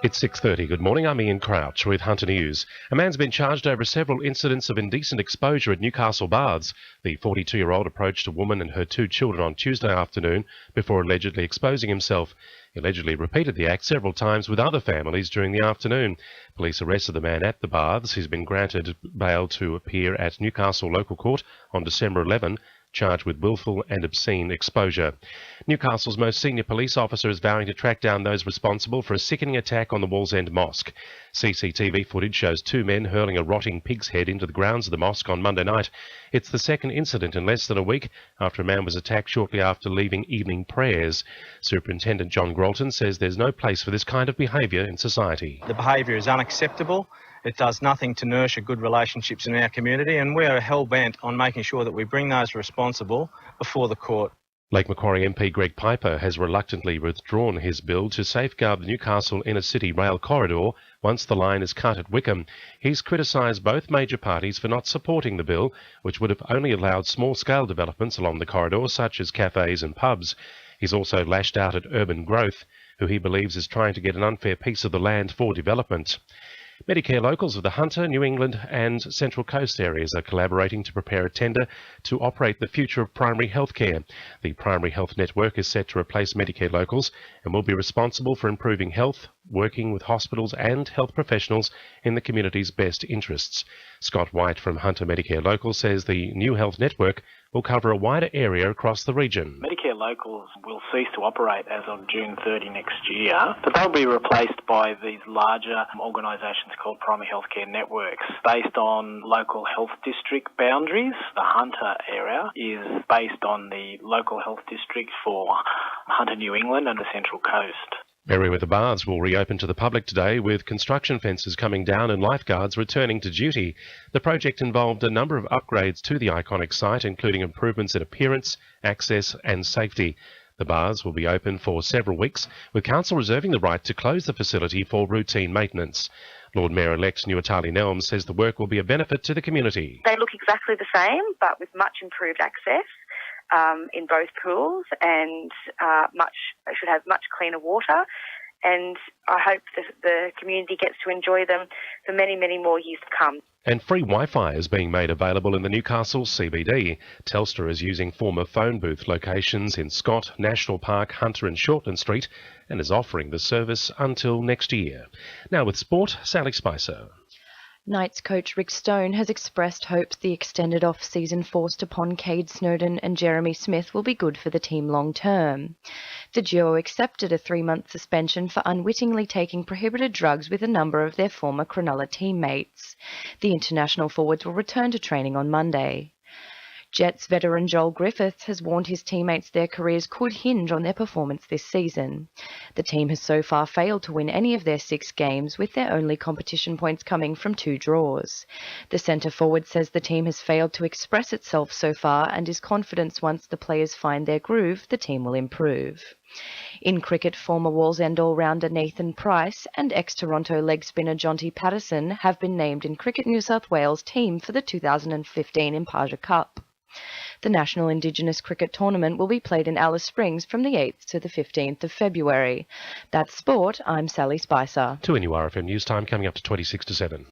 It's 6:30. Good morning. I'm Ian Crouch with Hunter News. A man's been charged over several incidents of indecent exposure at Newcastle Baths. The 42-year-old approached a woman and her two children on Tuesday afternoon before allegedly exposing himself. He allegedly repeated the act several times with other families during the afternoon. Police arrested the man at the Baths. He's been granted bail to appear at Newcastle Local Court on December 11, charged with willful and obscene exposure. Newcastle's most senior police officer is vowing to track down those responsible for a sickening attack on the Wallsend Mosque. CCTV footage shows two men hurling a rotting pig's head into the grounds of the mosque on Monday night. It's the second incident in less than a week after a man was attacked shortly after leaving evening prayers. Superintendent John Grolton says there's no place for this kind of behaviour in society. The behaviour is unacceptable. It does nothing to nurture good relationships in our community, and we are hell-bent on making sure that we bring those responsible before the court. Lake Macquarie MP Greg Piper has reluctantly withdrawn his bill to safeguard the Newcastle inner-city rail corridor once the line is cut at Wickham. He's criticised both major parties for not supporting the bill, which would have only allowed small-scale developments along the corridor, such as cafes and pubs. He's also lashed out at Urban Growth, who he believes is trying to get an unfair piece of the land for development. Medicare locals of the Hunter, New England and Central Coast areas are collaborating to prepare a tender to operate the future of primary health care. The Primary Health Network is set to replace Medicare locals and will be responsible for improving health, working with hospitals and health professionals in the community's best interests. Scott White from Hunter Medicare Local says the new health network will cover a wider area across the region. Medicare locals will cease to operate as of June 30 next year, but they'll be replaced by these larger organisations called primary healthcare networks based on local health district boundaries. The Hunter area is based on the local health district for Hunter, New England and the Central Coast. Merriweather Baths will reopen to the public today, with construction fences coming down and lifeguards returning to duty. The project involved a number of upgrades to the iconic site, including improvements in appearance, access and safety. The baths will be open for several weeks, with council reserving the right to close the facility for routine maintenance. Lord Mayor-elect Nuatali Nelms says the work will be a benefit to the community. They look exactly the same, but with much improved access in both pools, and should have much cleaner water. And I hope that the community gets to enjoy them for many, many more years to come. And free Wi-Fi is being made available in the Newcastle CBD. Telstra is using former phone booth locations in Scott, National Park, Hunter and Shortland Street, and is offering the service until next year. Now with sport, Sally Spicer. Knights coach Rick Stone has expressed hopes the extended off-season forced upon Cade Snowden and Jeremy Smith will be good for the team long term. The duo accepted a 3-month suspension for unwittingly taking prohibited drugs with a number of their former Cronulla teammates. The international forwards will return to training on Monday. Jets veteran Joel Griffiths has warned his teammates their careers could hinge on their performance this season. The team has so far failed to win any of their 6 games, with their only competition points coming from 2 draws. The centre forward says the team has failed to express itself so far and is confident once the players find their groove, the team will improve. In cricket, former Wallsend all-rounder Nathan Price and ex-Toronto leg spinner Jonty Patterson have been named in Cricket New South Wales team for the 2015 Impaja Cup. The National Indigenous Cricket Tournament will be played in Alice Springs from the 8th to the 15th of February. That's sport. I'm Sally Spicer. 2 NURFM News Time coming up to 26 to 7.